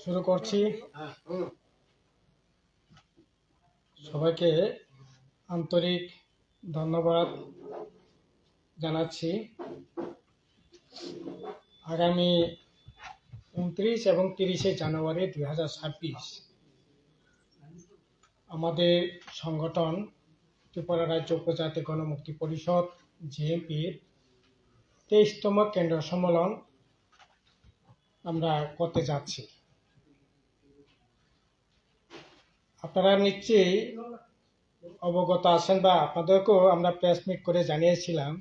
শুরু করছি। সবাইকে আন্তরিক ধন্যবাদ জানাচ্ছি। আগামী 29 এবং 30 জানুয়ারি 2026 আমাদের সংগঠন ত্রিপুরা রাজ্য উপজাতি গণমুক্তি পরিষদ জেএমপির 23তম কেন্দ্র সম্মেলন আমরা করতে যাচ্ছি। আপনারা নিশ্চয়ই অবগত আছেন বা আপনাদেরকেও আমরা প্রেস মিট করে জানিয়েছিলাম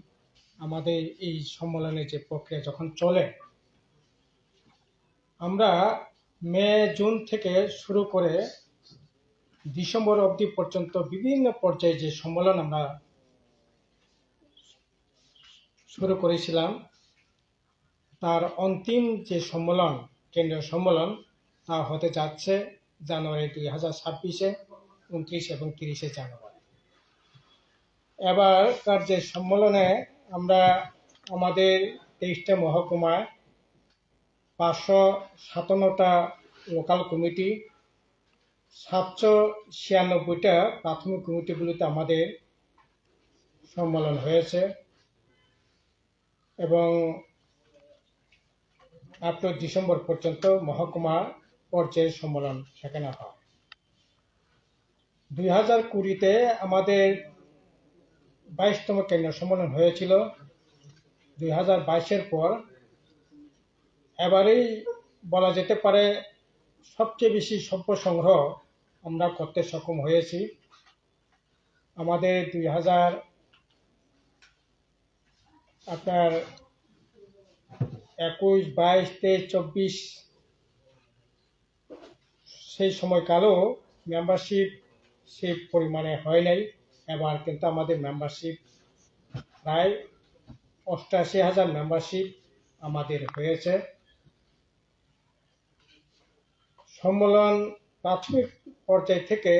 আমাদের এই সম্মেলনের যে প্রক্রিয়া যখন চলে, আমরা মে জুন থেকে শুরু করে ডিসেম্বর অবধি পর্যন্ত বিভিন্ন পর্যায়ে যে সম্মেলন আমরা শুরু করেছিলাম, তার অন্তিম যে সম্মেলন, কেন্দ্রীয় সম্মেলন, তা হতে যাচ্ছে জানুয়ারি 2026 29 এবং 30 জানুয়ারি। এবারকার যে সম্মেলনে আমরা আমাদের 23টা মহকুমায় 557টা লোকাল কমিটি, 796টা প্রাথমিক কমিটিগুলিতে আমাদের সম্মেলন হয়েছে এবং আপ টু ডিসেম্বর পর্যন্ত মহকুমা পর্যায়ে সম্মেলন সেখানে হয়। 2020-তে আমাদের 22তম কেন্দ্রীয় সম্মেলন হয়েছিল। 2022-এর পর এবারেই বলা যেতে পারে সবচেয়ে বেশি সভ্য সংগ্রহ আমরা করতে সক্ষম হয়েছি। আমাদের 2021, 22, 23, 24 সেই সময়কালেও মেম্বারশিপ সেই পরিমাণে হয় নাই। এবার কিন্তু আমাদের মেম্বারশিপ প্রায় 88,000 মেম্বারশিপ আমাদের হয়েছে। সম্মেলন প্রাথমিক পর্যায় থেকে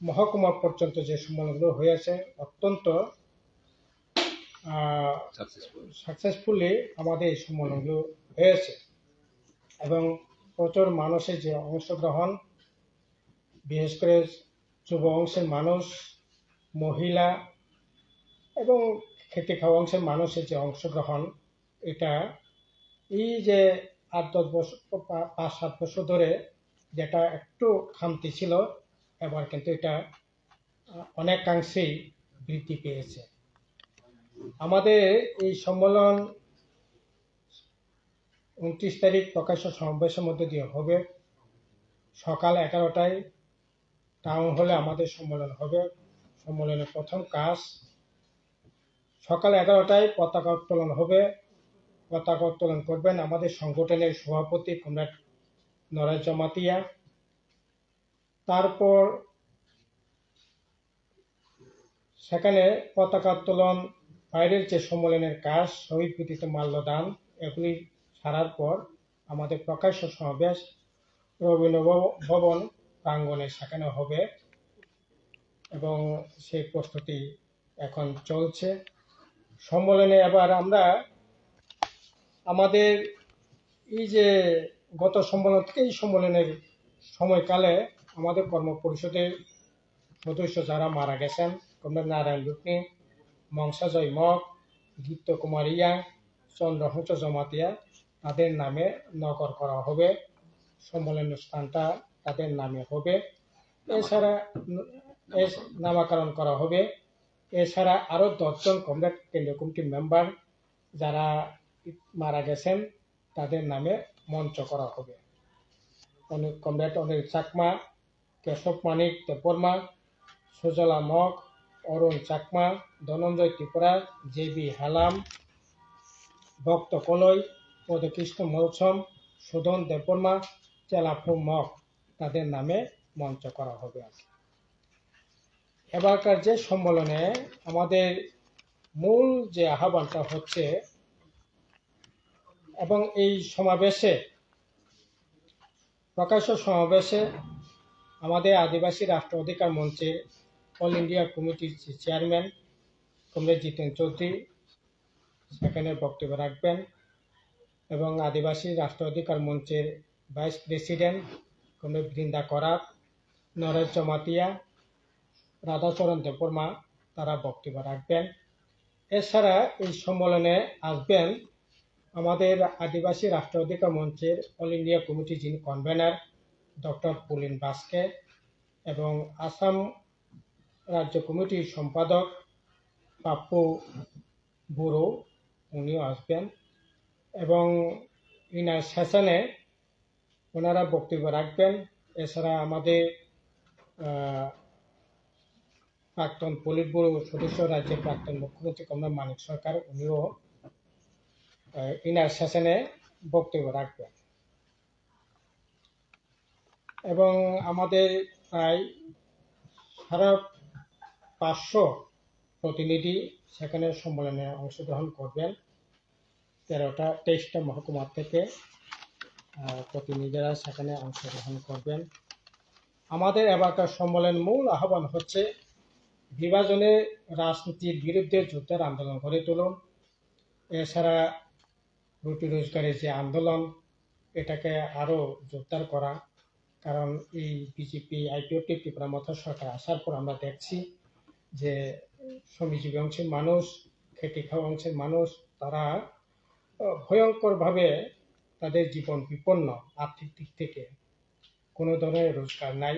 মহকুমা পর্যন্ত যে সম্মেলনগুলো হয়েছে অত্যন্ত সাকসেসফুলি আমাদের এই সম্মেলনগুলো হয়েছে এবং প্রচুর মানুষের যে অংশগ্রহণ, বিশেষ করে যুব অংশের মানুষ, মহিলা এবং খেটে খাওয়া অংশের মানুষের যে অংশগ্রহণ, এটা এই যে 8-10 বছর 5-7 বছর ধরে যেটা একটু খামতি ছিল, এবার কিন্তু এটা অনেকাংশেই বৃদ্ধি পেয়েছে। আমাদের এই সম্মেলন 29 তারিখ প্রকাশ্য সমাবেশের মধ্যে দিয়ে হবে। সকাল 11টায় টাউন হলে আমাদের সম্মেলন হবে। সম্মেলনের প্রথম কাজ সকাল 11টায় পতাকা উত্তোলন হবে। পতাকা উত্তোলন করবেন আমাদের সংগঠনের সভাপতি কমরেড নরেশ জমাতিয়া। তারপর সেখানে পতাকা উত্তোলন, বাইরের যে সম্মেলনের কাজ, শহীদ বেদিতে মাল্যদান, এগুলি সারার পর আমাদের প্রকাশ্য সমাবেশ রবীন্দ্র ভবন প্রাঙ্গণে সেখানে হবে এবং সেই প্রস্তুতি এখন চলছে। সম্মেলনে এবার আমরা আমাদের এই যে গত সম্মেলন থেকে এই সম্মেলনের সময়কালে আমাদের কর্মপরিষদের সদস্য যারা মারা গেছেন, কমরেড নারায়ণ লুকনি, মংসাজয় মগ, গীত্য কুমার ইয়া, চন্দ্রহংস জমাতিয়া, তাদের নামে নগর করা হবে। সম্মেলনের স্থানটা তাদের নামে হবে। এছাড়া নামকরণ করা হবে। এছাড়া আরও 10 জন কমরেড কেন্দ্রীয় কমিটির মেম্বার যারা মারা গেছেন তাদের নামে মঞ্চ করা হবে। কমরেড অনিল চাকমা, কেশব মানিক দেববর্মা, সুজলা মগ, অরুণ চাকমা, ধনঞ্জয় ত্রিপুরা, জেবি হালাম, ভক্ত কলই, পদকৃষ্ণ মৌসম, সুধন দেববর্মা, চেলাফু মগ, তাদের নামে মঞ্চ করা হবে। এবারকার যে সম্মেলনে আমাদের মূল যে আহ্বানটা হচ্ছে এবং এই সমাবেশে, প্রকাশ্য সমাবেশে আমাদের আদিবাসী রাষ্ট্র অধিকার মঞ্চে অল ইন্ডিয়া কমিটির চেয়ারম্যান কমরেড জিতেন চৌধুরী সেখানে বক্তব্য রাখবেন এবং আদিবাসী রাষ্ট্র অধিকার মঞ্চের ভাইস প্রেসিডেন্ট কমরেড বৃন্দা করাত, নরেশ জমাতিয়া, রাধাচরণ দেববর্মা তারা বক্তব্য রাখবেন। এছাড়া এই সম্মেলনে আসবেন আমাদের আদিবাসী রাষ্ট্র অধিকার মঞ্চের অল ইন্ডিয়া কমিটি যিনি কনভেনার ডক্টর পুলিন বাস্কে এবং আসাম রাজ্য কমিটির সম্পাদক পাপ্পু বুড়ো উনিও আসবেন এবং ইনার সেশনে ওনারা বক্তব্য রাখবেন। এছাড়া আমাদের প্রাক্তন পলিট ব্যুরো সদস্য রাজ্যের প্রাক্তন মুখ্যমন্ত্রী কমরেড মানিক সরকার উনিও ইনার সেশনে বক্তব্য রাখবেন এবং আমাদের প্রায় 550 প্রতিনিধি সেখানে সম্মেলনে অংশগ্রহণ করবেন। 23টা মহকুমা থেকে প্রতিনিধিরা সেখানে অংশগ্রহণ করবেন। আমাদের এবারকার সম্মেলন মূল আহ্বান হচ্ছে বিভাজনের রাজনীতির বিরুদ্ধে যুদ্ধের আন্দোলন গড়ে তুলুন। এছাড়া রুটি রোজগারের যে আন্দোলন এটাকে আরও জোরদার করা, কারণ এই বিজেপি আইপিএফটি ত্রিপুরা মথা সরকার আসার পর আমরা দেখছি যে শ্রমিকজীবী অংশের মানুষ, খেটে খাওয়া অংশের মানুষ তারা ভয়ঙ্করভাবে তাদের জীবন বিপন্ন, আর্থিক দিক থেকে কোনো ধরনের রোজগার নাই,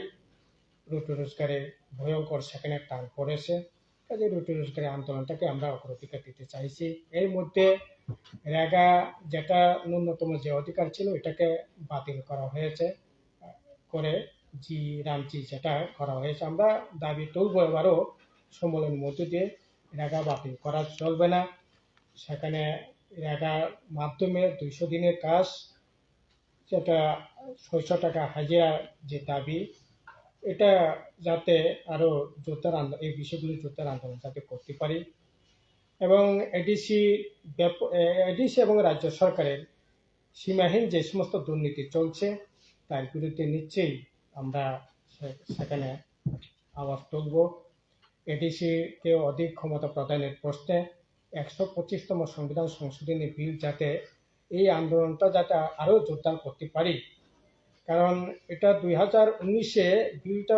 রুটি রোজগারের ভয়ঙ্কর সেখানে টান পড়েছে। কাজে রুটি রোজগারের আন্দোলনটাকে আমরা অগ্রাধিকার দিতে চাইছি। এর মধ্যে রেগা যেটা ন্যূনতম যে অধিকার ছিল এটাকে বাতিল করা হয়েছে, করে জি রামজি যেটা করা হয়েছে। আমরা দাবি তুলব এবারও সম্মেলনের মধ্য দিয়ে রেগা বাতিল করা চলবে না। সেখানে রেগার মাধ্যমে 200 দিনের কাজ যেটা 600 টাকা হাজিরা যে দাবি, এটা যাতে আরও জোরদার এই বিষয়গুলি জোরদার আন্দোলন যাতে করতে পারি এবং এডিসি এবং রাজ্য সরকারের সীমাহীন যে সমস্ত দুর্নীতি চলছে তার বিরুদ্ধে নিশ্চয়ই আমরা সেখানে আওয়াজ তুলব। এডিসিকে অধিক ক্ষমতা প্রদানের প্রশ্নে 125তম সংবিধান সংশোধনী বিল যাতে এই আন্দোলনটা যাতে আরও জোরদার করতে পারি, কারণ এটা 2019-এ বিলটা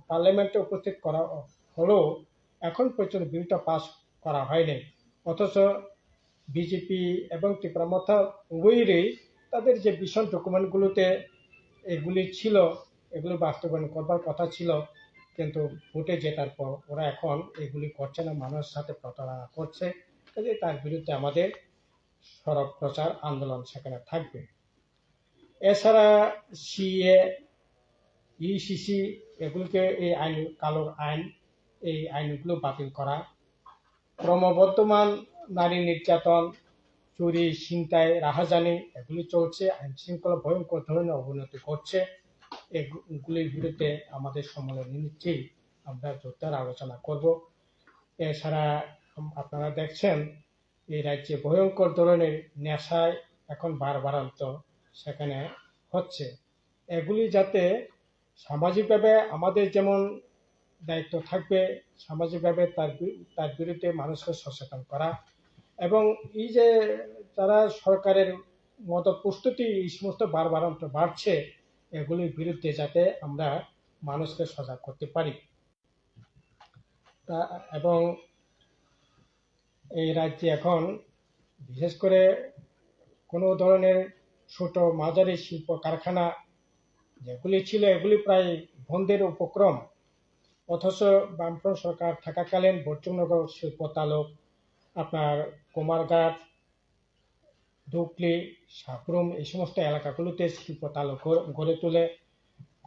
পার্লামেন্টে উপস্থিত করা হলেও এখন পর্যন্ত বিলটা পাস করা হয়নি। অথচ বিজেপি এবং ত্রিপুরা মথা উভয়েরই তাদের যে ভিশন ডকুমেন্টগুলোতে এগুলি ছিল, এগুলি বাস্তবায়ন করবার কথা ছিল, কিন্তু ভোটে জেতার পর ওরা এখন এগুলি করছে না, মানুষের সাথে প্রতারণা করছে। কাজে তার বিরুদ্ধে আমাদের সরব প্রচার আন্দোলন সেখানে থাকবে। এছাড়া সিএ, ইসিসি এগুলোকে এই আইন, কালো আইন, এই আইনগুলো বাতিল করা, ক্রমবর্ধমান নারী নির্যাতন, চুরি, ছিনতাই, রাহাজানি এগুলি চলছে, আইন শৃঙ্খলা ভয়ঙ্কর ধরনের অবনতি ঘটছে। এগুলির বিরুদ্ধে আমাদের সম্মেলনে নিশ্চয়ই আমরা জোরদার আলোচনা করব। এছাড়া আপনারা দেখছেন এই রাজ্যে ভয়ঙ্কর ধরনের নেশায় এখন বাড়াবাড়ন্ত সেখানে হচ্ছে। এগুলি যাতে সামাজিকভাবে আমাদের যেমন দায়িত্ব থাকবে, সামাজিকভাবে তার বিরুদ্ধে মানুষকে সচেতন করা এবং এই যে যারা সরকারের মতো প্রস্তুতি এই সমস্ত বাড়াবাড়ন্ত বাড়ছে এগুলির বিরুদ্ধে যাতে আমরা মানুষকে সজাগ করতে পারি। এবং এই রাজ্যে এখন বিশেষ করে কোনো ধরনের ছোট মাঝারি শিল্প কারখানা যেগুলি ছিল এগুলি প্রায় বন্ধের উপক্রম। অথচ বামফ্রন্ট সরকার থাকাকালীন বর্জনগর শিল্প তালুক, আপনার কুমারঘাট, ধুকলি, সাবরুম এই সমস্ত এলাকাগুলোতে শিল্প তালুক গড়ে তুলে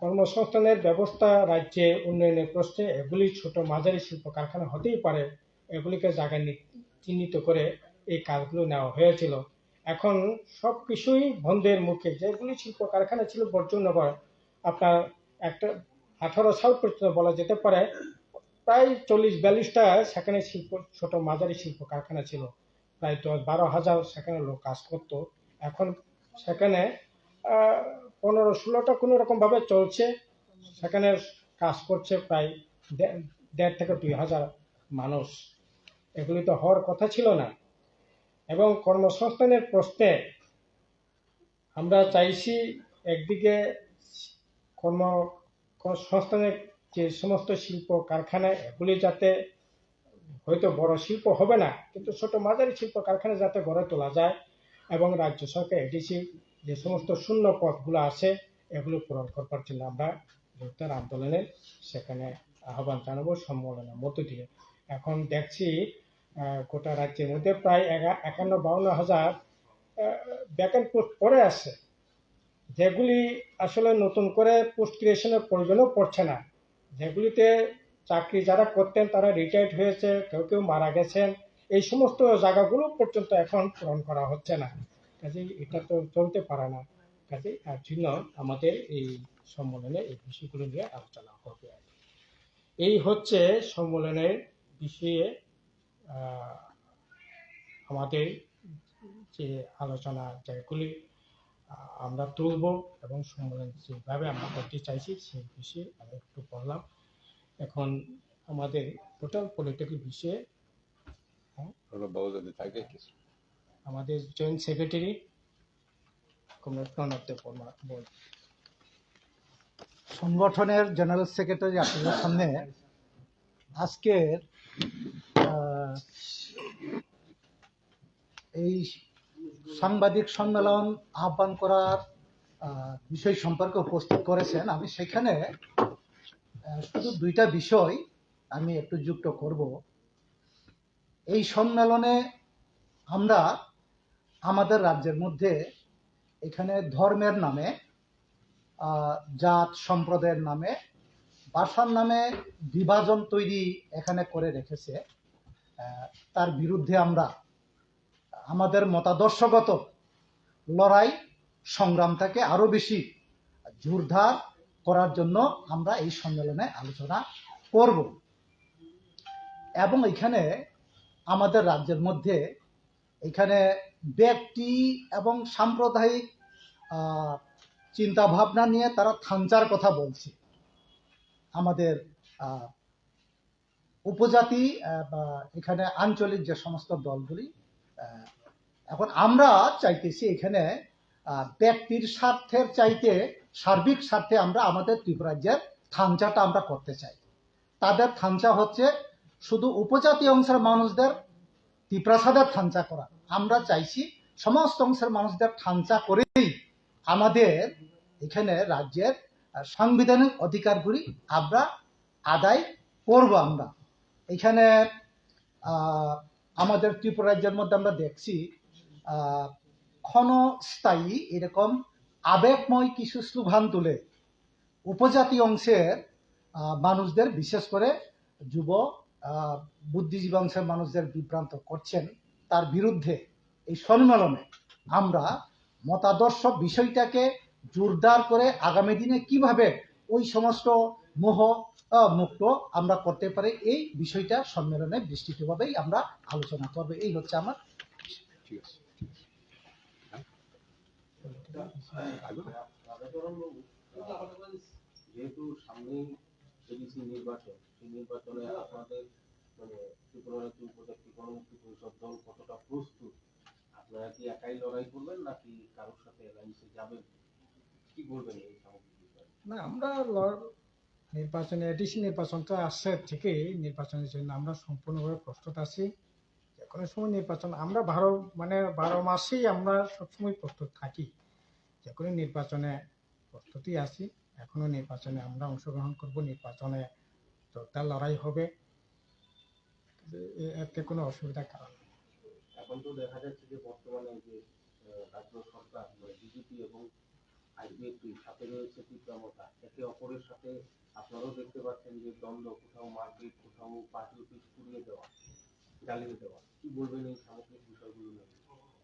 কর্মসংস্থানের ব্যবস্থা রাজ্যে উন্নয়নের প্রশ্নে এগুলি ছোট মাঝারি শিল্প কারখানা হতেই পারে, এগুলিকে জায়গা চিহ্নিত করে এই কাজগুলো নেওয়া হয়েছিল। এখন সব কিছুই বন্ধের মুখে। যেগুলি শিল্প কারখানা ছিল বর্জনগর, আপনার একটা 18 সাল পর্যন্ত বলা যেতে পারে প্রায় 40-42টা সেখানে ছোট মাঝারি শিল্প কারখানা ছিল, প্রায় 10-12 হাজার সেখানে লোক কাজ করত। এখন সেখানে 15-16টা কোনো রকম ভাবে চলছে, সেখানে কাজ করছে প্রায় 1.5 থেকে 2 হাজার মানুষ। এগুলি তো হওয়ার কথা ছিল না। এবং কর্মসংস্থানের প্রশ্নে আমরা চাইছি একদিকে কর্মসংস্থানের যে সমস্ত শিল্প কারখানা এগুলি যাতে, হয়তো বড় শিল্প হবে না, কিন্তু ছোট মাঝারি শিল্প কারখানা যাতে গড়ে তোলা যায়, এবং রাজ্য সরকার এডিসি যে সমস্ত শূন্য পদগুলো আছে এগুলো পূরণ করবার জন্য আমরা বৃহত্তর আন্দোলনে সেখানে আহ্বান জানাবো সম্মেলনের মধ্য দিয়ে। এখন দেখছি গোটা রাজ্যের মধ্যে প্রায় 51-52 হাজার ভ্যাকেন্ট পোস্ট পড়ে আছে, যেগুলি আসলে নতুন করে পোস্ট ক্রিয়েশনের প্রয়োজনও পড়ছে না। যেগুলিতে চাকরি যারা করতেন তারা রিটায়ার্ড হয়েছে, কেউ কেউ মারা গেছেন, এই সমস্ত জায়গাগুলো পর্যন্ত এখন পূরণ করা হচ্ছে না। কাজেই এটা তো চলতে পারে না। কাজেই তার জন্য আমাদের এই সম্মেলনে এই বিষয়গুলো নিয়ে আলোচনা হবে। এই হচ্ছে সম্মেলনের বিষয়ে আমাদের যে আলোচনা, যেগুলি আমরা তুলব এবং সম্মেলন যেভাবে আমরা করতে চাইছি সেই বিষয়ে আমি একটু বললাম। এখন আমাদের টোটাল পলিটিক্যাল বিষয়ে আমাদের joint secretary comrade Pranab Debbarma বল। সংগঠনের জেনারেল সেক্রেটারি আপনাদের সামনে আজকের এই সাংবাদিক সম্মেলন আহ্বান করার বিষয় সম্পর্কে উপস্থিত করেছেন। আমি সেখানে শুধু দুইটা বিষয় আমি একটু যুক্ত করব। এই সম্মেলনে আমরা আমাদের রাজ্যের মধ্যে এখানে ধর্মের নামে, জাত সম্প্রদায়ের নামে, ভাষার নামে বিভাজন তৈরি এখানে করে রেখেছে। তার বিরুদ্ধে আমরা আমাদের মতাদর্শগত লড়াই সংগ্রামটাকে আরো বেশি জোরদার করার জন্য আমরা এই সম্মেলনে আলোচনা করব। এবং এখানে আমাদের রাজ্যের মধ্যে এখানে ব্যক্তি এবং সাম্প্রদায়িক চিন্তা ভাবনা নিয়ে তারা থাঞ্চার কথা বলছে। আমাদের উপজাতি বা এখানে আঞ্চলিক যে সমস্ত দলগুলি, এখন আমরা চাইতেছি এখানে ব্যক্তির স্বার্থের চাইতে সার্বিক স্বার্থে আমরা আমাদের ত্রিপুরাজ্যের থাঞ্চাটা আমরা করতে চাই। তাদের থাঞ্চা হচ্ছে শুধু উপজাতি অংশের মানুষদের ত্রিপ্রাসাদের থাঞ্চা করা। আমরা চাইছি সমস্ত অংশের মানুষদের থাঞ্চা করেই আমাদের এখানে রাজ্যের সাংবিধানিক অধিকারগুলি আমরা আদায় করব। আমরা এখানে আমাদের ত্রিপুরা রাজ্যের মধ্যে আমরা দেখছি ক্ষণস্থায়ী এরকম আবেগময় কিছু স্লোগান তুলে উপজাতি অংশের মানুষদের, বিশেষ করে যুব বুদ্ধিজীবী অংশের মানুষদের বিভ্রান্ত করছেন। তার বিরুদ্ধে এই সম্মেলনে আমরা মতাদর্শ বিষয়টাকে জোরদার করে আগামী দিনে কিভাবে ওই সমস্ত মোহ মুক্ত আমরা করতে পারি, এই বিষয়টা সম্মেলনে বিস্তৃতভাবেই আমরা আলোচনা করব। এই হচ্ছে আমার। যেহেতু সামনেই এডিসি নির্বাচন, সেই নির্বাচনে আপনাদের মানে ত্রিপুরা রাজ্য উপজাতি গণমুক্তি পরিষদ দল কতটা প্রস্তুত? আপনারা কি একাই লড়াই করবেন নাকি কারোর সাথে অ্যালায়েন্সে যাবেন? কি বলবেন এই সামগ্রিক বিষয়ে? না, আমরা নির্বাচনে এডিসি নির্বাচনটা আসছে ঠিকই, নির্বাচনের জন্য আমরা সম্পূর্ণভাবে প্রস্তুত আছি। যে কোনো সময় নির্বাচন আমরা 12 মাসেই আমরা সবসময় প্রস্তুত থাকি। যে কোনো নির্বাচনে প্রস্তুতি আছি। এখনো নির্বাচনে আমরা অংশগ্রহণ করব, নির্বাচনে জোরদার লড়াই হবে, এতে কোনো অসুবিধার কারণ নেই। এখন তো দেখা যাচ্ছে যে বর্তমানে যে রাজ্য সরকার বিজেপি এবং আইপিএফটি সাথে রয়েছে তীব্রমতা, একে অপরের সাথে আপনারাও দেখতে পাচ্ছেন যে দ্বন্দ্ব, কোথাও মারপিট, কোথাও পার্টি অফিস পুড়িয়ে দেওয়া, জ্বালিয়ে দেওয়া। কি বলবেন এই সামগ্রিক বিষয়গুলো নিয়ে?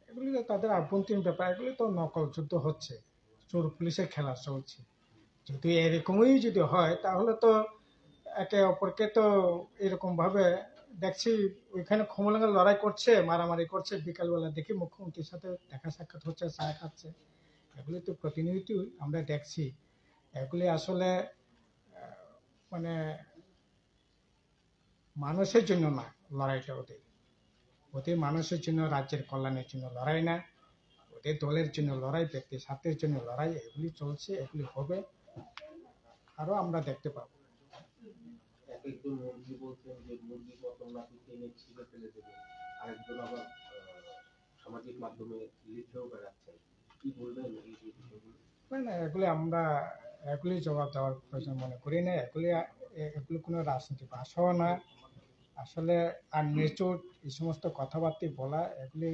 এগুলি তো তাদের আভ্যন্তরীণ ব্যাপার, এগুলি তো নকল যুদ্ধ হচ্ছে, চোর পুলিশের খেলা চলছে। যদি এরকমই যদি হয় তাহলে তো একে অপরকে তো এরকম ভাবে দেখছি ওইখানে খোমলাঙ্গা লড়াই করছে, মারামারি করছে, বিকালবেলা দেখি মুখ্যমন্ত্রীর সাথে দেখা সাক্ষাৎ হচ্ছে, চা খাচ্ছে। এগুলি তো প্রতিনিয়ত আমরা দেখছি। এগুলি আসলে মানে মানুষের জন্য না লড়াইটা ওদের, ওদের মানুষের জন্য, রাজ্যের কল্যাণের জন্য লড়াই না, ওদের দলের জন্য লড়াই, ব্যক্তি স্বার্থের জন্য লড়াই, এগুলি চলছে, এগুলি হবে, আরো আমরা দেখতে পাবো। এক একজন মন্ত্রী বলছেন যে মুরগির মতন নাকি টেনে ছিঁড়ে ফেলে দেবে, আরেকজন আবার সামাজিক মাধ্যমে লিখেও বেড়াচ্ছেন। কি বলবেন এই যে বিষয়গুলো? না, এগুলি জবাব দেওয়ার প্রয়োজন মনে করি না। এগুলি কোনো রাজনীতি ভাষাও না। আসলে আর মেচুর এই সমস্ত কথাবার্তা বলা, এগুলি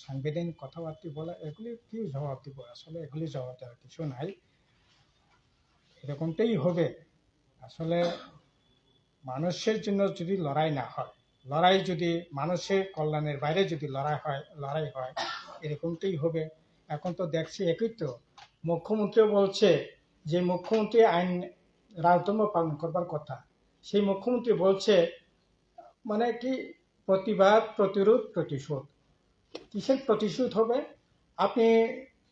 সাংবিধানিক কথাবার্তা বলা, এগুলি কি জবাব দিব? আসলে এগুলি জবাব দেওয়ার কিছু নাই। এরকমটাই হবে। আসলে মানুষের জন্য যদি লড়াই না হয়, লড়াই যদি মানুষের কল্যাণের বাইরে যদি লড়াই হয়, এরকমটাই হবে। এখন তো দেখছি একই তো, মুখ্যমন্ত্রীও বলছে যে মুখ্যমন্ত্রী আইন রাজধর্ম পালন করবার কথা, সেই মুখ্যমন্ত্রী বলছে মানে কি প্রতিবাদ, প্রতিরোধ, প্রতিশোধ। কিসের প্রতিশোধ হবে? আপনি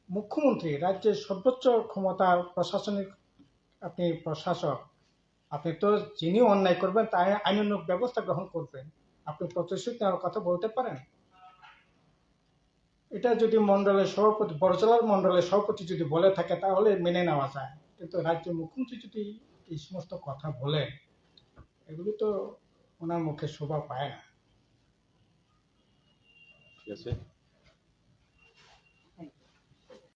মুখ্যমন্ত্রী, রাজ্যের সর্বোচ্চ ক্ষমতার প্রশাসনিক আপনি প্রশাসক, আপনি তো যিনি অন্যায় করবেন তাই আইনানুগ ব্যবস্থা গ্রহণ করবেন। আপনি প্রতিশোধ নেওয়ার কথা বলতে পারেন? এটা যদি মন্ডলের সভাপতি, বড়জলার মন্ডলের সভাপতি যদি বলে থাকে তাহলে মেনে নেওয়া যায়, কিন্তু রাজ্যের মুখ্যমন্ত্রী যদি এই সমস্ত কথা বলেন, এগুলো তো ওনার মুখে শোভা পায় না। ঠিক আছে।